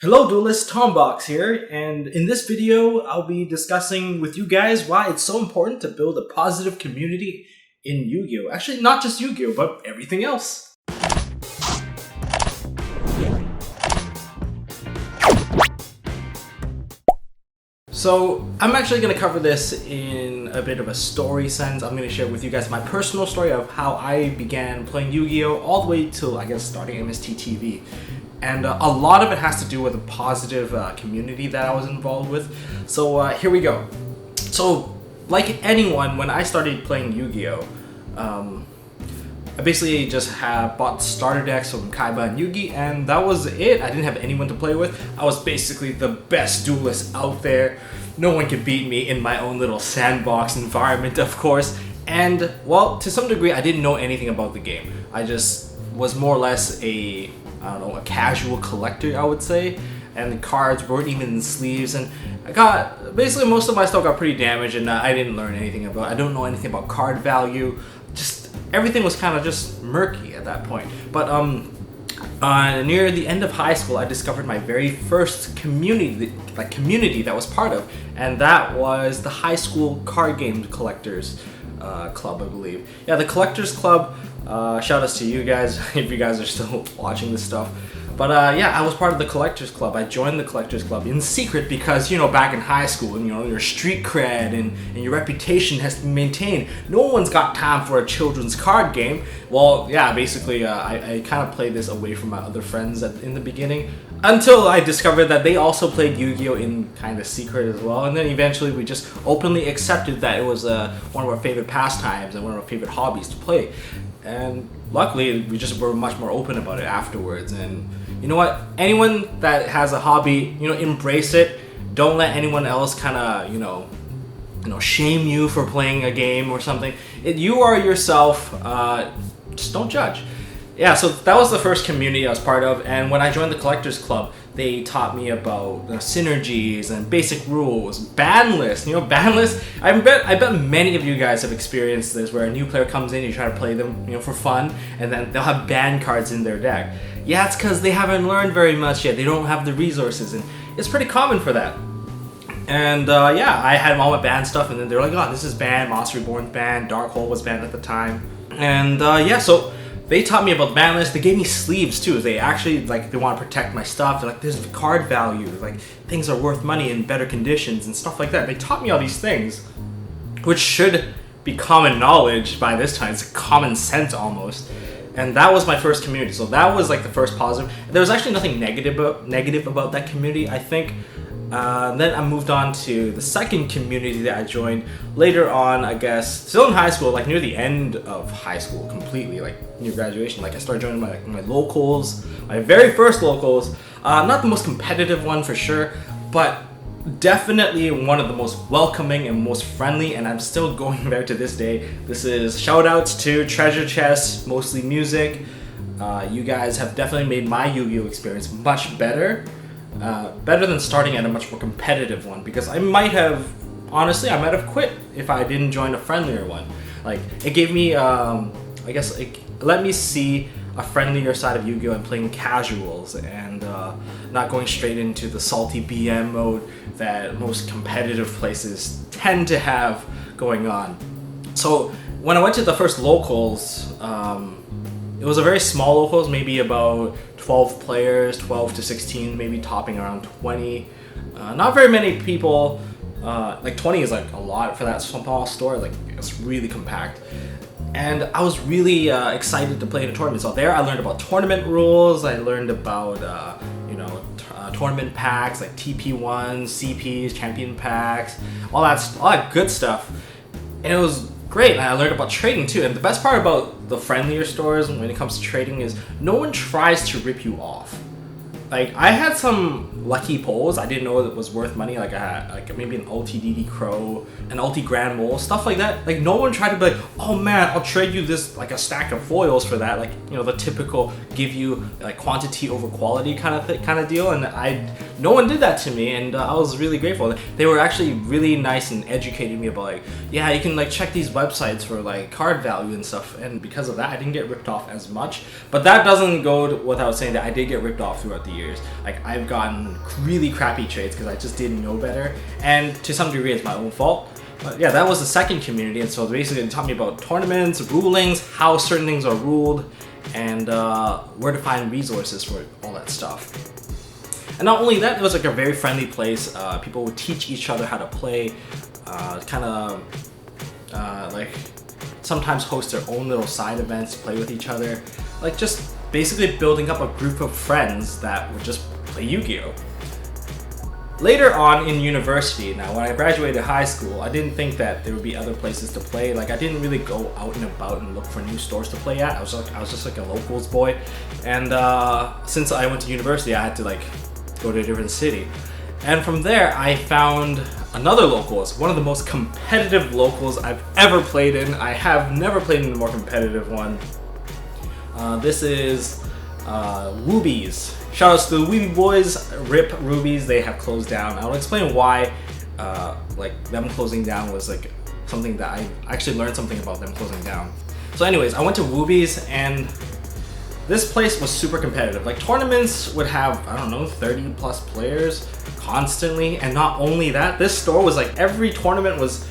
Hello Duelist, Tombox here, and in this video I'll be discussing with you guys why it's so important to build a positive community in Yu-Gi-Oh! Actually, not just Yu-Gi-Oh! But everything else. So I'm actually going to cover this in a bit of a story sense. I'm going to share with you guys my personal story of how I began playing Yu-Gi-Oh! All the way till, I guess, starting MST.TV. And a lot of it has to do with a positive community that I was involved with. So here we go. So, like anyone, when I started playing Yu-Gi-Oh! I basically just bought starter decks from Kaiba and Yugi, and that was it. I didn't have anyone to play with. I was basically the best duelist out there. No one could beat me in my own little sandbox environment, of course. And, well, to some degree, I didn't know anything about the game. I just was more or less a casual collector, I would say. And the cards weren't even in the sleeves, and basically most of my stuff got pretty damaged, and I didn't learn anything about it. I don't know anything about card value. Just everything was kind of just murky at that point. But near the end of high school, I discovered my very first community that was part of, and that was the high school card game collectors club, I believe. Yeah, the collectors club. Shout outs to you guys if you guys are still watching this stuff. But yeah, I was part of the collectors club. I joined the collectors club in secret because, back in high school, your street cred and your reputation has to be maintained. No one's got time for a children's card game. Well, yeah, basically, I kind of played this away from my other friends in the beginning until I discovered that they also played Yu-Gi-Oh! In kind of secret as well. And then eventually we just openly accepted that it was one of our favorite pastimes and one of our favorite hobbies to play. And luckily, we just were much more open about it afterwards. And you know what? Anyone that has a hobby, embrace it. Don't let anyone else kind of, shame you for playing a game or something. You are yourself. Just don't judge. Yeah, so that was the first community I was part of. And when I joined the Collectors Club, they taught me about synergies and basic rules, ban lists. Ban lists. I bet many of you guys have experienced this, where a new player comes in, you try to play them, for fun, and then they'll have ban cards in their deck. Yeah, it's because they haven't learned very much yet. They don't have the resources, and it's pretty common for that. And yeah, I had all my banned stuff, and then they were like, "Oh, this is banned. Monster Reborn's banned. Dark Hole was banned at the time." And yeah, so they taught me about the ban list. They gave me sleeves too. They actually they want to protect my stuff. They're like, "There's the card value. Things are worth money in better conditions and stuff like that." They taught me all these things, which should be common knowledge by this time. It's common sense almost. And that was my first community. So that was the first positive. There was actually nothing negative about that community, I think. Then I moved on to the second community that I joined later on, I guess, still in high school, near the end of high school completely, near graduation. I started joining my locals, my very first locals. Not the most competitive one for sure, but definitely one of the most welcoming and most friendly, and I'm still going there to this day. This is shout outs to Treasure Chest, mostly music. You guys have definitely made my Yu-Gi-Oh! Experience much better. Better than starting at a much more competitive one, because I might have quit if I didn't join a friendlier one. It gave me, I guess, it let me see a friendlier side of Yu-Gi-Oh! And playing casuals and not going straight into the salty BM mode that most competitive places tend to have going on. So when I went to the first locals, it was a very small locals, maybe about 12 players, 12 to 16, maybe topping around 20. Not very many people. 20 is a lot for that small store. It's really compact. And I was really excited to play in a tournament. So there I learned about tournament rules. I learned about tournament packs like TP1s, CPs, champion packs, all that good stuff. And it was great. And I learned about trading too. And the best part about the friendlier stores when it comes to trading is no one tries to rip you off. I had some lucky pulls. I didn't know it was worth money. I had maybe an ulti DD Crow, an ulti Grand Mole, stuff like that. No one tried to be like, "Oh man, I'll trade you this a stack of foils for that." The typical give you quantity over quality kind of deal. And I no one did that to me, and I was really grateful. They were actually really nice and educating me about like, yeah, you can like check these websites for like card value and stuff, and because of that I didn't get ripped off as much. But that doesn't go without saying that I did get ripped off throughout the years. Like I've gotten really crappy trades because I just didn't know better, and to some degree it's my own fault. But yeah, that was the second community, and so basically it taught me about tournaments, rulings, how certain things are ruled, and where to find resources for all that stuff. And not only that, it was like a very friendly place. People would teach each other how to play, kind of like sometimes host their own little side events, play with each other, like just basically building up a group of friends that would just play Yu-Gi-Oh! Later on in university, now when I graduated high school, I didn't think that there would be other places to play. Like I didn't really go out and about and look for new stores to play at. I was just like a locals boy, and since I went to university, I had to like go to a different city. And from there, I found another locals, one of the most competitive locals I've ever played in. I have never played in a more competitive one. This is Woobies. Shoutouts to the Weeby Boys, RIP Rubies, they have closed down. I'll explain why like them closing down was like something that I actually learned something about them closing down. So anyways, I went to Woobies, and this place was super competitive. Like tournaments would have, I don't know, 30 plus players constantly, and not only that, this store was like every tournament was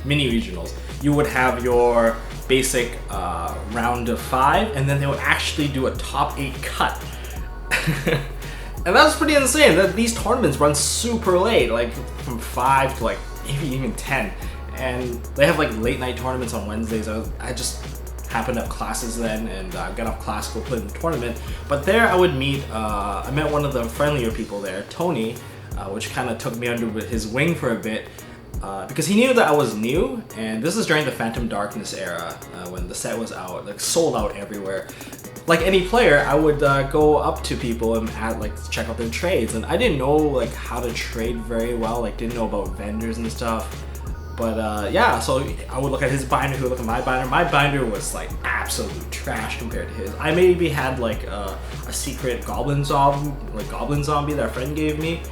mini regionals. You would have your basic round of 5, and then they would actually do a top 8 cut. And that was pretty insane. That these tournaments run super late, like from 5 to like maybe even 10, and they have like late night tournaments on Wednesdays. I just happened to have classes then, and got off class, go play in the tournament. But there I would meet, I met one of the friendlier people there, Tony, which kind of took me under his wing for a bit, because he knew that I was new, and this is during the Phantom Darkness era, when the set was out, like sold out everywhere. Like any player, I would go up to people and like check out their trades, and I didn't know like how to trade very well, like didn't know about vendors and stuff. But yeah, so I would look at his binder, he would look at my binder. My binder was like absolute trash compared to his. I maybe had like a secret goblin zombie that a friend gave me,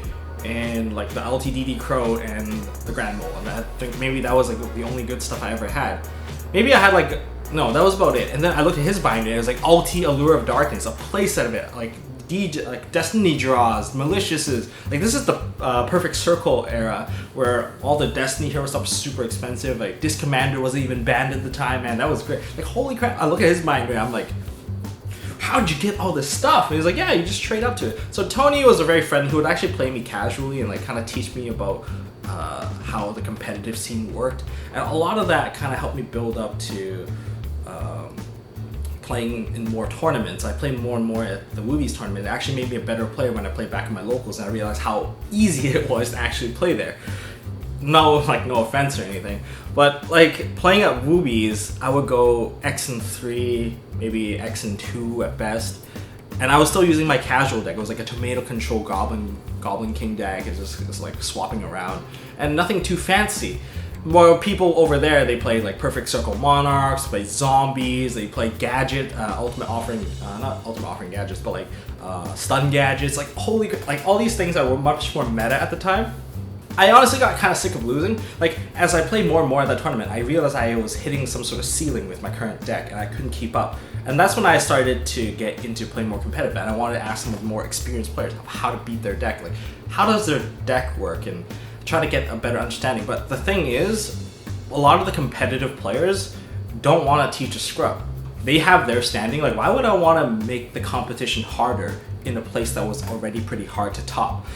and like the LTDD Crow and the Grand Mole, and I think maybe that was like the only good stuff I ever had. Maybe I had like, no, that was about it. And then I looked at his binder, it was like Ulti Allure of Darkness, a playset of it, like like Destiny Draws, Maliciouses. Like this is the Perfect Circle era where all the Destiny hero stuff was super expensive. Like Disc Commander wasn't even banned at the time, man. That was great. Like holy crap! I look at his binder, I'm like, how'd you get all this stuff? And he's like, yeah, you just trade up to it. So Tony was a very friend who would actually play me casually and like kind of teach me about how the competitive scene worked, and a lot of that kind of helped me build up to playing in more tournaments. I played more and more at the Woobies tournament. It actually made me a better player when I played back in my locals, and I realized how easy it was to actually play there. No offense or anything, but like playing at Woobies, I would go X and 3, maybe X and 2 at best, and I was still using my casual deck. It was like a tomato control Goblin King deck. It's just like swapping around, and nothing too fancy. While people over there, they played like Perfect Circle Monarchs, play zombies, they play gadget, Ultimate Offering, not Ultimate Offering gadgets, but like stun gadgets, like holy, like all these things that were much more meta at the time. I honestly got kind of sick of losing. Like as I played more and more at that tournament, I realized I was hitting some sort of ceiling with my current deck, and I couldn't keep up. And that's when I started to get into playing more competitive, and I wanted to ask some of the more experienced players how to beat their deck. Like how does their deck work, and try to get a better understanding. But the thing is, a lot of the competitive players don't want to teach a scrub. They have their standing. Like, why would I want to make the competition harder in a place that was already pretty hard to top?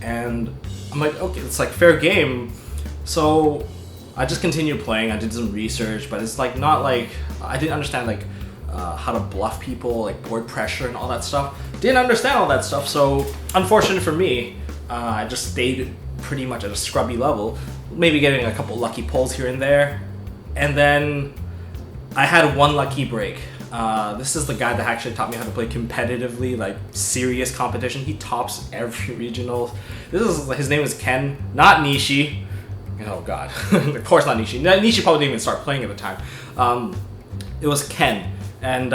And I'm like, okay, it's like fair game. So I just continued playing. I did some research, but it's like not like I didn't understand like how to bluff people, like board pressure and all that stuff. Didn't understand all that stuff. So unfortunate for me, I just stayed pretty much at a scrubby level, maybe getting a couple lucky pulls here and there, and then I had one lucky break. This is the guy that actually taught me how to play competitively, like serious competition. He tops every regional. His name is Ken, not Nishi. Oh god, of course not Nishi. Nishi probably didn't even start playing at the time. It was Ken, and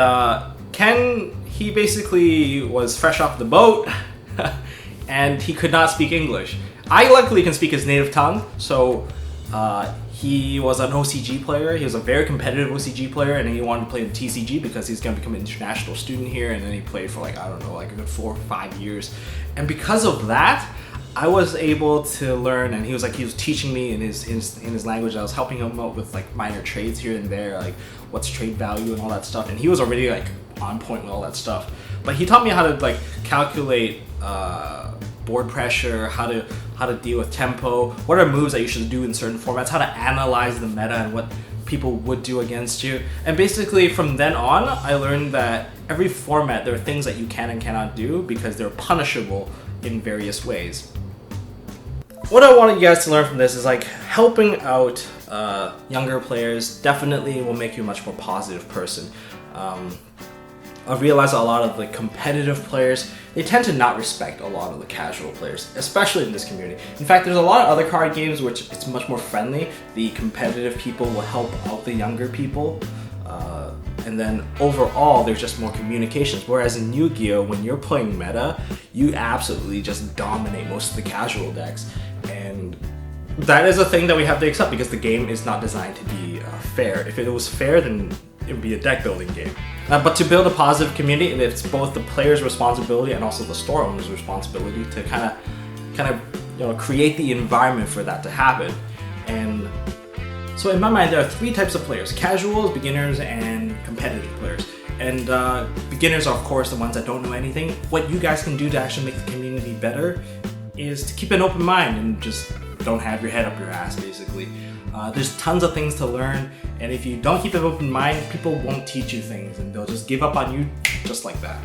Ken, he basically was fresh off the boat. and he could not speak English. I luckily can speak his native tongue, so he was an OCG player. He was a very competitive OCG player, and he wanted to play in TCG because he's going to become an international student here, and then he played for like, I don't know, like a good 4 or 5 years. And because of that, I was able to learn, and he was teaching me in his language. I was helping him out with like minor trades here and there, like what's trade value and all that stuff. And he was already like on point with all that stuff. But he taught me how to like calculate board pressure, how to deal with tempo, what are moves that you should do in certain formats, how to analyze the meta and what people would do against you. And basically from then on, I learned that every format there are things that you can and cannot do because they're punishable in various ways. What I wanted you guys to learn from this is like helping out younger players definitely will make you a much more positive person. I've realized a lot of the competitive players, they tend to not respect a lot of the casual players, especially in this community. In fact, there's a lot of other card games which it's much more friendly. The competitive people will help out the younger people. And then overall, there's just more communications. Whereas in Yu-Gi-Oh, when you're playing meta, you absolutely just dominate most of the casual decks. And that is a thing that we have to accept because the game is not designed to be fair. If it was fair, then it would be a deck building game. But to build a positive community, it's both the player's responsibility and also the store owner's responsibility to kind of create the environment for that to happen. And so in my mind, there are 3 types of players: casuals, beginners, and competitive players. And beginners are of course the ones that don't know anything. What you guys can do to actually make the community better is to keep an open mind and just don't have your head up your ass, basically. There's tons of things to learn, and if you don't keep an open mind, people won't teach you things and they'll just give up on you just like that.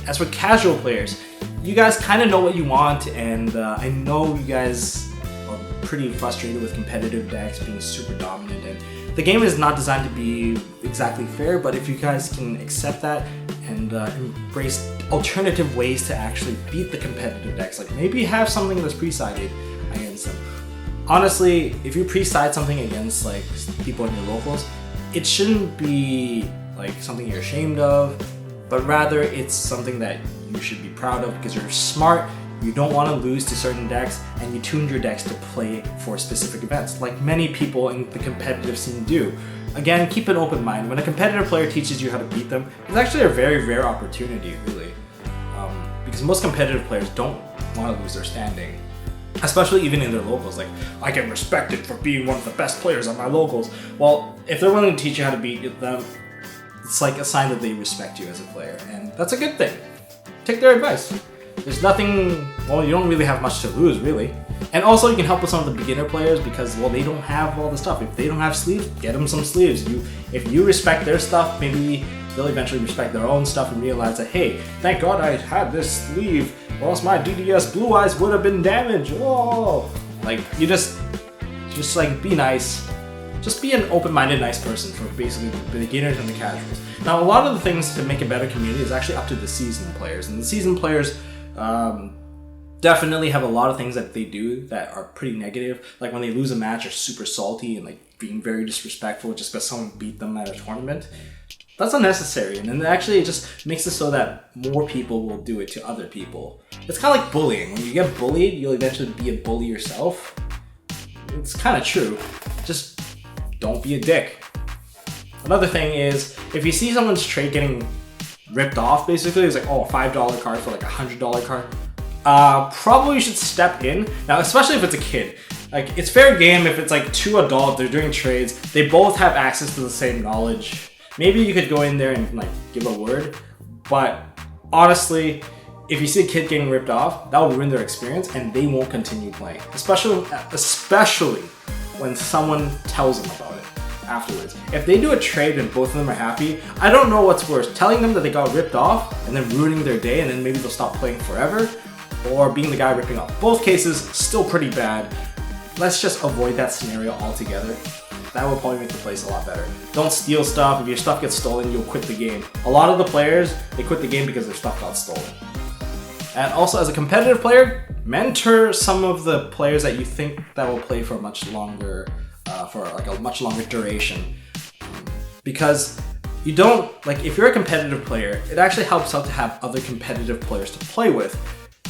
As for casual players, you guys kind of know what you want, and I know you guys are pretty frustrated with competitive decks being super dominant, and the game is not designed to be exactly fair, but if you guys can accept that and embrace alternative ways to actually beat the competitive decks, like maybe have something that's pre-sided against them. Honestly, if you pre-side something against like people in your locals, it shouldn't be like something you're ashamed of, but rather it's something that you should be proud of because you're smart, you don't want to lose to certain decks, and you tuned your decks to play for specific events, like many people in the competitive scene do. Again, keep an open mind. When a competitive player teaches you how to beat them, it's actually a very rare opportunity, really. Because most competitive players don't want to lose their standing. Especially even in their locals, like, I get respected for being one of the best players on my locals. Well, if they're willing to teach you how to beat them, it's like a sign that they respect you as a player, and that's a good thing. Take their advice. There's nothing, well, you don't really have much to lose, really. And also you can help with some of the beginner players because, well, they don't have all the stuff. If they don't have sleeves, get them some sleeves. If you respect their stuff, maybe they'll eventually respect their own stuff and realize that, hey, thank God I had this sleeve, or else my DDS Blue Eyes would have been damaged. Whoa! Like, you just like be nice. Just be an open-minded, nice person for basically the beginners and the casuals. Now, a lot of the things to make a better community is actually up to the seasoned players, and the seasoned players definitely have a lot of things that they do that are pretty negative. Like when they lose a match, are super salty and like being very disrespectful just because someone beat them at a tournament. That's unnecessary, and then actually it just makes it so that more people will do it to other people. It's kind of like bullying. When you get bullied, you'll eventually be a bully yourself. It's kind of true. Just don't be a dick. Another thing is, if you see someone's trade getting ripped off, basically, it's like, oh, a $5 card for like a $100 card, probably you should step in. Now, especially if it's a kid. Like, it's fair game if it's like 2 adults, they're doing trades, they both have access to the same knowledge. Maybe you could go in there and like give a word, but honestly, if you see a kid getting ripped off, that will ruin their experience and they won't continue playing. Especially when someone tells them about it afterwards. If they do a trade and both of them are happy, I don't know what's worse, telling them that they got ripped off and then ruining their day and then maybe they'll stop playing forever, or being the guy ripping off. Both cases, still pretty bad. Let's just avoid that scenario altogether. That will probably make the place a lot better. Don't steal stuff. If your stuff gets stolen, you'll quit the game. A lot of the players, they quit the game because their stuff got stolen. And also, as a competitive player, mentor some of the players that you think that will play for a much longer duration. Because you don't, like, if you're a competitive player, it actually helps out to have other competitive players to play with.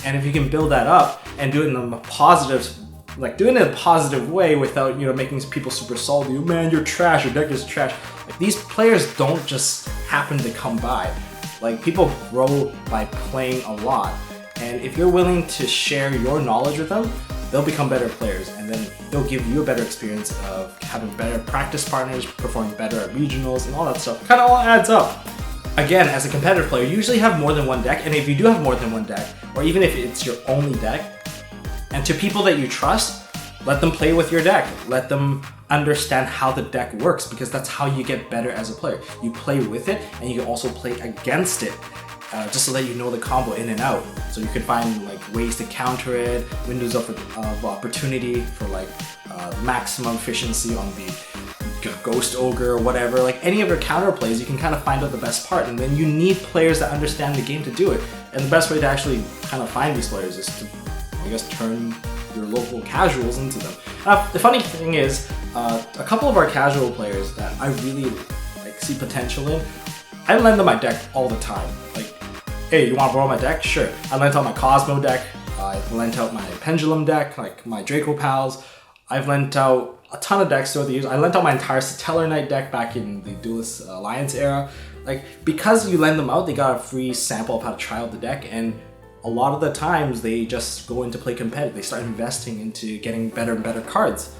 And if you can build that up and do it in a positive, like doing it in a positive way without, you know, making people super salty. Oh, man, you're trash, your deck is trash. Like, these players don't just happen to come by. Like, people grow by playing a lot. And if you're willing to share your knowledge with them, they'll become better players, and then they'll give you a better experience of having better practice partners, performing better at regionals, and all that stuff. Kind of all adds up. Again, as a competitive player, you usually have more than one deck, and if you do have more than one deck, or even if it's your only deck, and to people that you trust, let them play with your deck. Let them understand how the deck works, because that's how you get better as a player. You play with it, and you can also play against it. Just so that you know the combo in and out. So you can find like ways to counter it, windows of opportunity for like maximum efficiency on the Ghost Ogre or whatever. Like any of your counter plays, you can kind of find out the best part, and then you need players that understand the game to do it. And the best way to actually kind of find these players is to, I guess, turn your local casuals into them. The funny thing is, a couple of our casual players that I really like see potential in, I lend them my deck all the time. Like, hey, you want to borrow my deck? Sure. I lent out my Cosmo deck. I lent out my Pendulum deck, like my Draco Pals. I've lent out a ton of decks throughout the years. I lent out my entire Satellar Knight deck back in the Duelist Alliance era. Like, because you lend them out, they got a free sample of how to try out the deck, and a lot of the times they just go into play competitive. They start investing into getting better and better cards.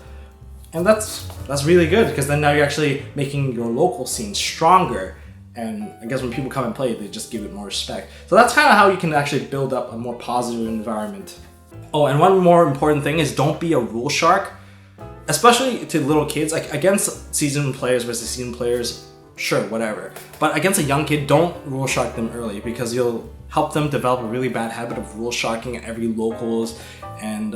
And that's really good, because then now you're actually making your local scene stronger. And I guess when people come and play, they just give it more respect. So that's kind of how you can actually build up a more positive environment. Oh, and one more important thing is don't be a rule shark. Especially to little kids, like against seasoned players versus seasoned players, sure, whatever. But against a young kid, don't rule shark them early, because you'll help them develop a really bad habit of rule sharking at every locals and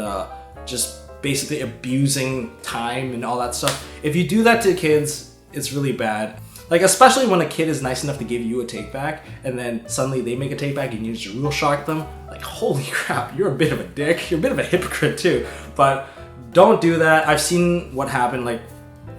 just basically abusing time and all that stuff. If you do that to kids, it's really bad. Like, especially when a kid is nice enough to give you a take back, and then suddenly they make a take back and you just rule shark them. Like, holy crap, you're a bit of a dick. You're a bit of a hypocrite too. But don't do that. I've seen what happened. Like,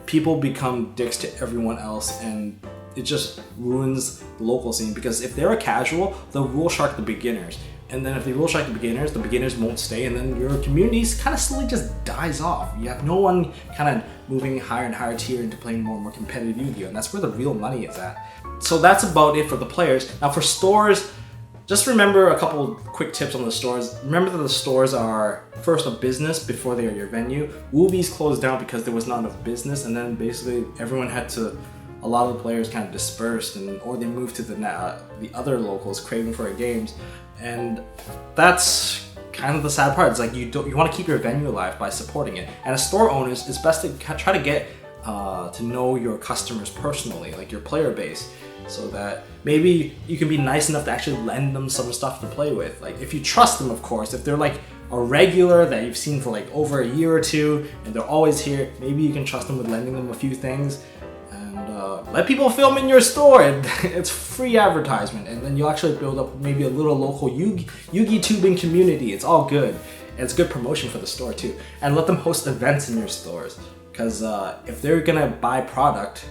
people become dicks to everyone else, and it just ruins the local scene, because if they're a casual, they'll rule shark the beginners. And then if they rule shark the beginners won't stay, and then your community kind of slowly just dies off. You have no one kind of moving higher and higher tier into playing more and more competitive Yu-Gi-Oh! And that's where the real money is at. So that's about it for the players. Now for stores, just remember a couple quick tips on the stores. Remember that the stores are first a business before they are your venue. Woobies closed down because there was not enough business, and then basically everyone had to, a lot of the players kind of dispersed, or they moved to the other locals craving for games. And that's kind of the sad part. It's like you want to keep your venue alive by supporting it. And as store owners, it's best to try to get to know your customers personally, like your player base, so that maybe you can be nice enough to actually lend them some stuff to play with. Like, if you trust them, of course. If they're like a regular that you've seen for like over a year or two and they're always here, maybe you can trust them with lending them a few things. Let people film in your store. It's free advertisement, and then you'll actually build up maybe a little local Yu-Gi tubing community. It's all good, and it's good promotion for the store too. And let them host events in your stores, because if they're gonna buy product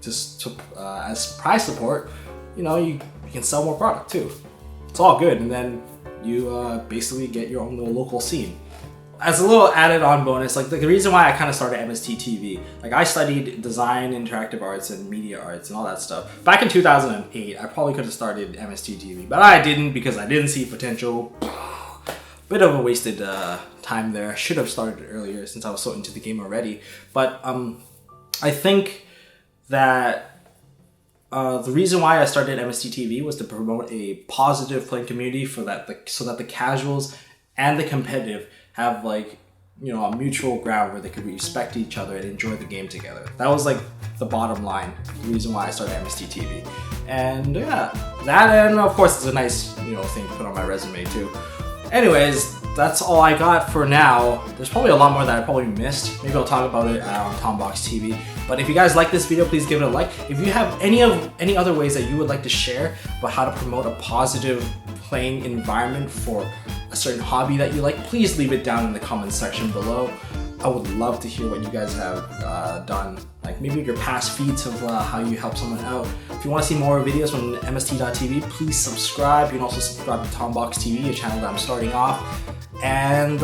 just as price support, you can sell more product too. It's all good, and then you basically get your own little local scene. As a little added on bonus, like the reason why I kind of started MST.TV, like I studied design, interactive arts, and media arts and all that stuff. Back in 2008, I probably could have started MST.TV, but I didn't, because I didn't see potential. Bit of a wasted time there. I should have started earlier since I was so into the game already. But I think that the reason why I started MST.TV was to promote a positive playing community so that the casuals and the competitive have a mutual ground where they could respect each other and enjoy the game together. That was like the bottom line, the reason why I started MST.TV. And yeah, that, and of course it's a nice thing to put on my resume too. Anyways, that's all I got for now. There's probably a lot more that I probably missed. Maybe I'll talk about it on Tombox TV. But if you guys like this video, please give it a like. If you have any other ways that you would like to share about how to promote a positive playing environment for a certain hobby that you like, please leave it down in the comments section below. I would love to hear what you guys have done. Like maybe your past feats of how you help someone out. If you want to see more videos from MST.TV, please subscribe. You can also subscribe to Tombox.TV, a channel that I'm starting off. And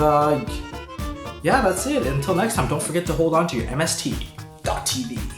yeah, that's it. Until next time, don't forget to hold on to your MST.TV.